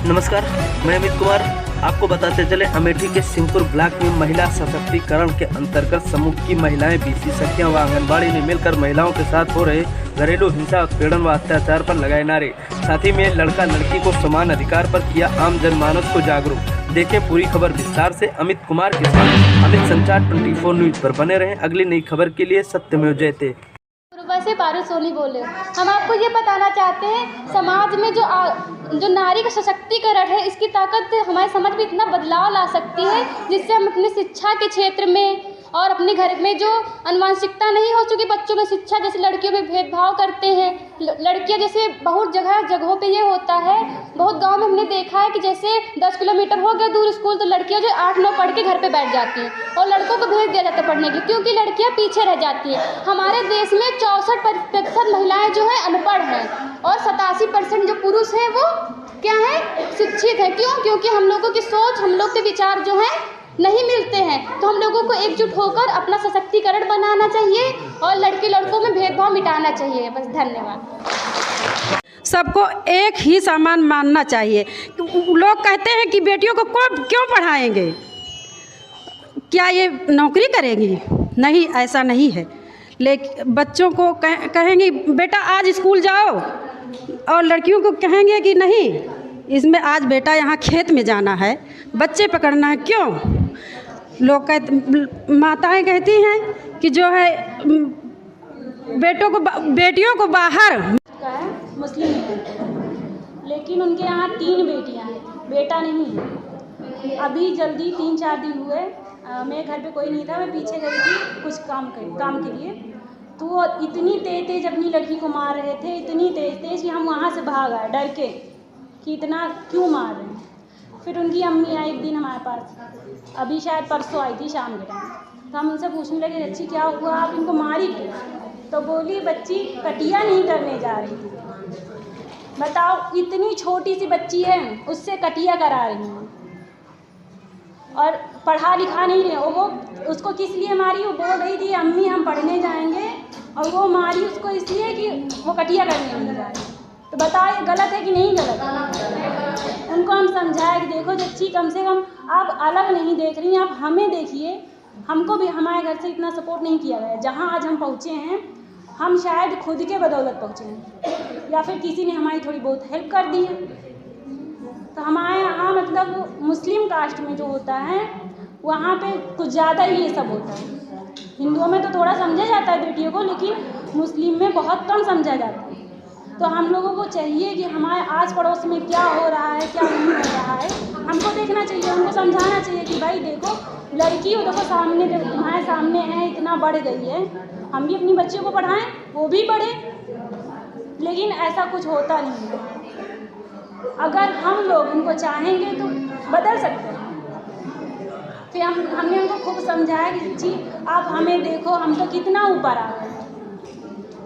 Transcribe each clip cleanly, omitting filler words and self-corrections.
नमस्कार, मैं अमित कुमार। आपको बताते चले, अमेठी के सिंहपुर ब्लॉक में महिला सशक्तिकरण के अंतर्गत समूह की महिलाएं, बीसी सखियां व आंगनबाड़ी ने मिलकर महिलाओं के साथ हो रहे घरेलू हिंसा, उत्पीड़न व अत्याचार पर लगाए नारे। साथ ही में लड़का लड़की को समान अधिकार पर किया आम जनमानस को जागरूक। देखें पूरी खबर विस्तार से अमित कुमार के साथ। अमित संचार 24 न्यूज पर बने रहें। अगली नई खबर के लिए सत्यमेव जयते। से पारुल सोनी बोले। हम आपको ये बताना चाहते हैं, समाज में जो नारी का सशक्तिकरण है, इसकी ताकत हमारे समाज में इतना बदलाव ला सकती है, जिससे हम अपनी शिक्षा के क्षेत्र में और अपने घर में जो अनुवांशिकता नहीं हो चुकी बच्चों में शिक्षा, जैसे लड़कियों में भेदभाव करते हैं, लड़कियां जैसे बहुत जगहों पे ये होता है। बहुत गांव में हमने देखा है कि जैसे 10 किलोमीटर हो गया दूर स्कूल, तो लड़कियां जो 8-9 पढ़ के घर पे बैठ जाती हैं और लड़कों को भेज दिया जाता है पढ़ने के लिए, क्योंकि लड़कियां पीछे रह जाती हैं। हमारे देश में 64% महिलाएं जो हैं अनपढ़ हैं और 87% जो पुरुष हैं वो क्या है, शिक्षित है। क्यों? क्योंकि हम लोगों की सोच, हम लोग के विचार जो हैं नहीं मिलते हैं। तो हम लोगों को एकजुट होकर अपना सशक्तिकरण बनाना चाहिए और लड़के लड़कों में भेदभाव मिटाना चाहिए। बस, धन्यवाद। सबको एक ही समान मानना चाहिए। लोग कहते हैं कि बेटियों को क्यों पढ़ाएंगे, क्या ये नौकरी करेंगी? नहीं, ऐसा नहीं है। लेकिन बच्चों को कहेंगे बेटा आज स्कूल जाओ, और लड़कियों को कहेंगे कि नहीं, इसमें आज बेटा यहाँ खेत में जाना है, बच्चे पकड़ना है। क्यों? लोग माताएं कहती हैं कि जो है बेटियों को बाहर का है, मुस्लिम है, लेकिन उनके यहाँ 3 बेटियाँ हैं, बेटा नहीं है। अभी जल्दी 3-4 दिन हुए, मेरे घर पे कोई नहीं था, मैं पीछे गई थी कुछ काम के लिए, तो वो इतनी तेज अपनी लड़की को मार रहे थे, इतनी तेज कि हम वहाँ से भाग आए डर के कि इतना क्यों मार रहे हैं। फिर उनकी अम्मी आई एक दिन हमारे पास, अभी शायद परसों आई थी शाम के टाइम, तो हम उनसे पूछने लगे अच्छी क्या हुआ, आप इनको मारी क्यों? तो बोली बच्ची कटिया नहीं करने जा रही थी। बताओ, इतनी छोटी सी बच्ची है, उससे कटिया करा रही हैं और पढ़ा लिखा नहीं रहे। और वो उसको किस लिए मारी? वो बोल रही थी अम्मी हम पढ़ने जाएंगे, और वो मारी उसको इसलिए कि वो कटिया करने नहीं जा रही। तो बताओ, ये गलत है कि नहीं गलत है? उनको हम समझाए कि देखो बच्ची, कम से कम आप अलग नहीं देख रही हैं, आप हमें देखिए। हमको भी हमारे घर से इतना सपोर्ट नहीं किया गया। जहाँ आज हम पहुँचे हैं, हम शायद खुद के बदौलत पहुँचे हैं, या फिर किसी ने हमारी थोड़ी बहुत हेल्प कर दी है। तो हमारे यहाँ मतलब मुस्लिम कास्ट में जो होता है, वहाँ पे कुछ ज़्यादा ही ये सब होता है। हिंदुओं में तो थोड़ा समझा जाता है बेटियों को, लेकिन मुस्लिम में बहुत कम समझा जाता है। तो हम लोगों को चाहिए कि हमारे आस पड़ोस में क्या हो रहा है, क्या नहीं हो रहा है, हमको देखना चाहिए, हमको समझाना चाहिए कि भाई देखो, लड़की हो देखो सामने, तुम्हारे सामने है, इतना बढ़ गई है, हम भी अपनी बच्चियों को पढ़ाएं, वो भी पढ़े। लेकिन ऐसा कुछ होता नहीं है। अगर हम लोग उनको चाहेंगे तो बदल सकते हैं। फिर हमने उनको खूब समझाया कि जी आप हमें देखो, हम तो कितना ऊपर आ गए,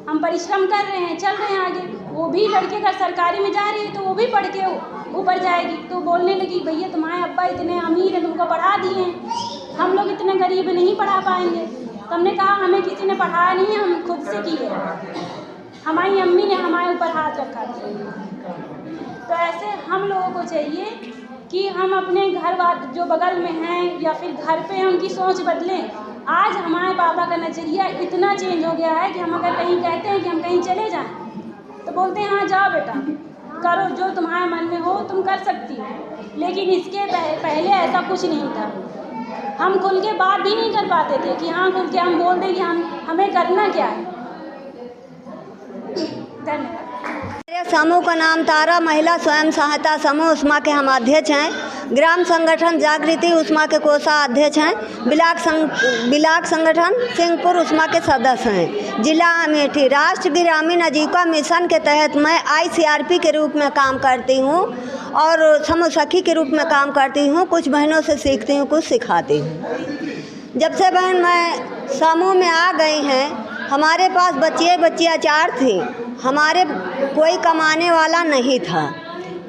हम परिश्रम कर रहे हैं, चल रहे हैं आगे। वो भी लड़के अगर सरकारी में जा रही है तो वो भी पढ़ के ऊपर जाएगी। तो बोलने लगी भैया तुम्हारे अब्बा इतने अमीर हैं, तुमको पढ़ा दिए हैं, हम लोग इतने गरीब नहीं पढ़ा पाएंगे। तो हमने कहा हमें किसी ने पढ़ाया नहीं है, हम खुद से किए। हमारी अम्मी ने हमारे ऊपर हाथ रखा था। तो ऐसे हम लोगों को चाहिए कि हम अपने घर जो बगल में हैं या फिर घर पे हैं, उनकी सोच बदलें। आज हमारे पापा का नज़रिया इतना चेंज हो गया है कि हम अगर कहीं कहते हैं कि हम कहीं चले जाएं, तो बोलते हैं हाँ जाओ बेटा, करो जो तुम्हारे मन में हो, तुम कर सकती हो। लेकिन इसके पहले ऐसा कुछ नहीं था। हम खुल के बात भी नहीं कर पाते थे कि हाँ खुल के हम बोल दें कि हमें करना क्या है। धन्यवाद। मेरे समूह का नाम तारा महिला स्वयं सहायता समूह उस्मा के हम अध्यक्ष हैं। ग्राम संगठन जागृति उस्मा के कोषाध्यक्ष हैं। ब्लॉक संगठन सिंहपुर उस्मा के सदस्य हैं। जिला अमेठी। राष्ट्रीय ग्रामीण आजीविका मिशन के तहत मैं ICRP के रूप में काम करती हूँ और समूह सखी के रूप में काम करती हूँ। कुछ बहनों से सीखती हूँ, कुछ सिखाती हूँ। जब से बहन मैं समूह में आ गई हैं, हमारे पास बच्चियाँ 4 थी। हमारे कोई कमाने वाला नहीं था।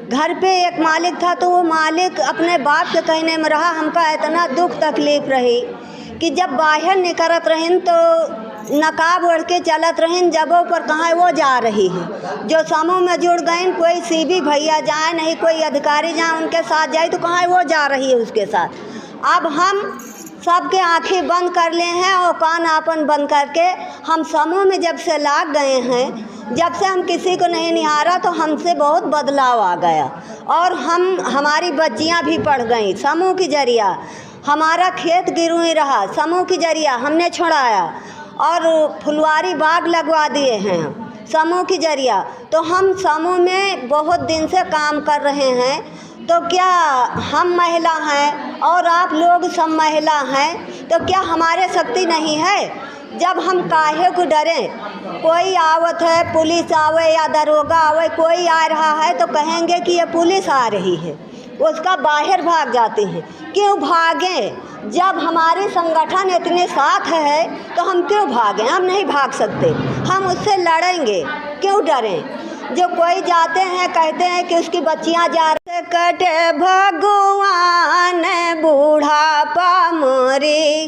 घर पे एक मालिक था, तो वो मालिक अपने बाप के कहने में रहा। हमका इतना दुख तकलीफ़ रही कि जब बाहर निकलत रहिन तो नकाब ओढ़ के चलत रहिन, जबों पर कहाँ वो जा रही है। जो समूह में जुड़ गए, कोई सीबी भैया जाए नहीं, कोई अधिकारी जाए उनके साथ जाए तो कहाँ वो जा रही है उसके साथ। अब हम सबके आंखें बंद कर ले हैं और कान आपन बंद करके हम समूह में जब से लाग गए हैं, जब से हम किसी को नहीं निहारा तो हमसे बहुत बदलाव आ गया और हमारी बच्चियां भी पढ़ गई समूह के जरिया। हमारा खेत गिरवी रहा, समूह के जरिया हमने छुड़ाया और फुलवारी बाग लगवा दिए हैं समूह के जरिया। तो हम समूह में बहुत दिन से काम कर रहे हैं। तो क्या हम महिला हैं और आप लोग सब महिला हैं, तो क्या हमारे शक्ति नहीं है? जब हम काहे को डरें? कोई आवत है, पुलिस आवे या दरोगा आवे, कोई आ रहा है तो कहेंगे कि ये पुलिस आ रही है, उसका बाहर भाग जाते हैं। क्यों भागें? जब हमारे संगठन इतने साथ है तो हम क्यों भागें? हम नहीं भाग सकते, हम उससे लड़ेंगे, क्यों डरें? जो कोई जाते हैं कहते हैं कि उसकी बच्चियां जा रही, कटे भगवान बूढ़ापा मोरी,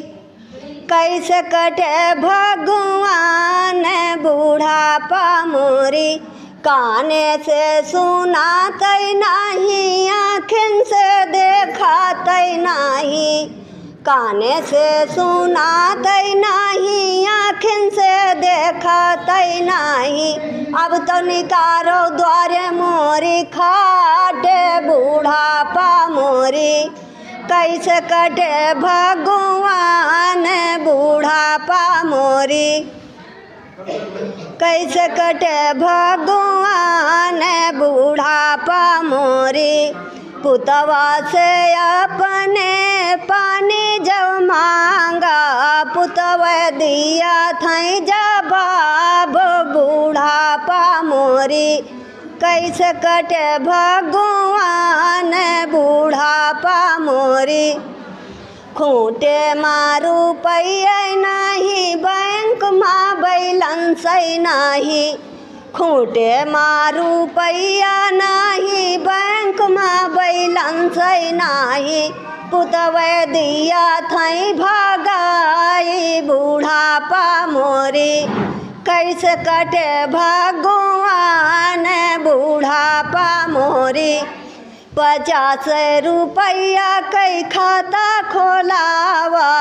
कैसे कटे भगवान बूढ़ापा मोरी, काने से सुना तै नहीं, आँखिन से देखा तै नहीं, काने से सुना तै नहीं, आँखिन से देखा तै नहीं। अब तो निकारो द्वारे मोरी, खाटे बूढ़ापा मोरी, कैसे कटे भगवान बूढ़ापा मोरी, कैसे कटे भगवान बूढ़ापा मोरी। पुतवा से अपने पानी जब मांगा, पुतवा दिया थई जवाब बूढ़ापा मोरी, कैसे कटे भगवान बूढ़ापा मोरी। खूंटे मारू पैया नहीं, बैंक माँ बैलेंस नहीं, खूंटे मारू पैया नहीं, बैंक माँ बैलेंस नहीं, पुतवा दिया थई भागाई बूढ़ापा मोरी, कैसे कटे भगवान बूढ़ापा मोरी। 50 रुपया कई खाता खोलावा,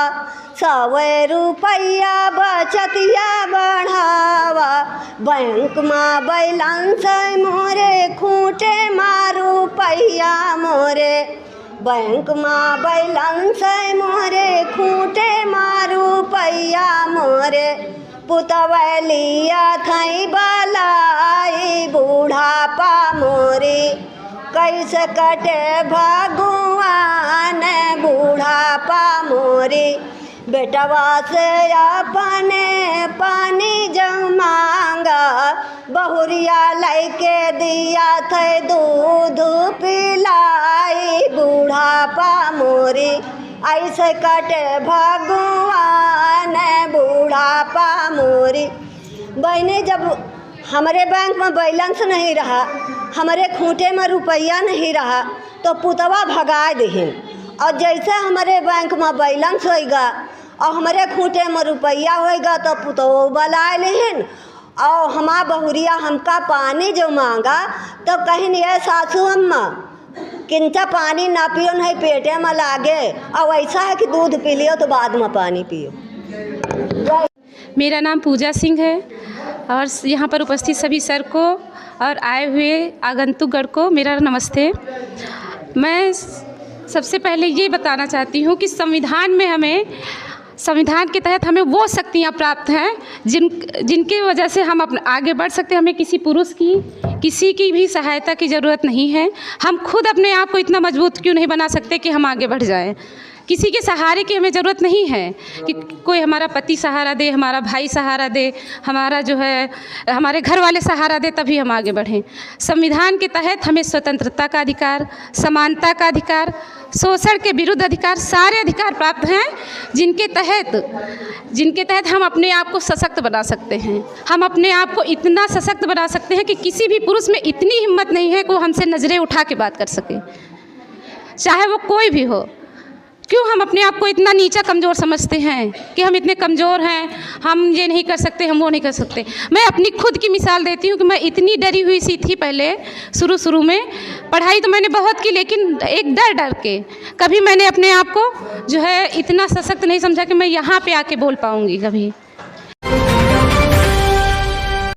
100 रुपया बचतिया बढ़ावा, बैंक में बैलेंस मोरे, खूंटे मारू पैया मोरे, बैंक में बैलेंस मोरे, खूंटे मारू पैया मोरे, पुतवा लिया थई बलाई बूढ़ापा मोरी, कैसे कटे भगवान बूढ़ापा मोरी। बेटवा से अपने पानी जब मांगा, बहुरिया लैके दिया थे दूध पिलाई बूढ़ापा मोरी, ऐसे कटे भगवान बूढ़ापा मोरी। बहने जब हमारे बैंक में बैलेंस नहीं रहा, हमारे खूंटे में रुपया नहीं रहा तो पुतवा भगा दही, और जैसे हमारे बैंक में बैलेंस होएगा और हमारे खूंटे में रुपया होएगा तो पुतवा बुला लेहिन। और हमारा बहुरिया हमका पानी जो मांगा तो कहीं ये सासू अम्मा किंचा पानी ना पियो नहीं पेटे में लागे, और ऐसा है कि दूध पी लियो तो बाद में पानी पियो। मेरा नाम पूजा सिंह है और यहाँ पर उपस्थित सभी सर को और आए हुए आगंतुकगण को मेरा नमस्ते। मैं सबसे पहले ये बताना चाहती हूँ कि संविधान के तहत हमें वो शक्तियाँ प्राप्त हैं जिनकी वजह से हम अपने आगे बढ़ सकते हैं। हमें किसी पुरुष की किसी की भी सहायता की ज़रूरत नहीं है। हम खुद अपने आप को इतना मजबूत क्यों नहीं बना सकते कि हम आगे बढ़ जाएं। किसी के सहारे की हमें ज़रूरत नहीं है कि कोई हमारा पति सहारा दे, हमारा भाई सहारा दे, हमारा जो है हमारे घर वाले सहारा दे तभी हम आगे बढ़ें। संविधान के तहत हमें स्वतंत्रता का अधिकार, समानता का अधिकार, शोषण के विरुद्ध अधिकार, सारे अधिकार प्राप्त हैं जिनके तहत हम अपने आप को सशक्त बना सकते हैं। हम अपने आप को इतना सशक्त बना सकते हैं कि किसी भी पुरुष में इतनी हिम्मत नहीं है कि वो हमसे नज़रें उठा के बात कर सके, चाहे वो कोई भी हो। क्यों हम अपने आप को इतना नीचा कमज़ोर समझते हैं कि हम इतने कमज़ोर हैं, हम ये नहीं कर सकते, हम वो नहीं कर सकते। मैं अपनी खुद की मिसाल देती हूँ कि मैं इतनी डरी हुई सी थी पहले शुरू में। पढ़ाई तो मैंने बहुत की, लेकिन एक डर के कभी मैंने अपने आप को जो है इतना सशक्त नहीं समझा कि मैं यहाँ पे आके बोल पाऊँगी कभी।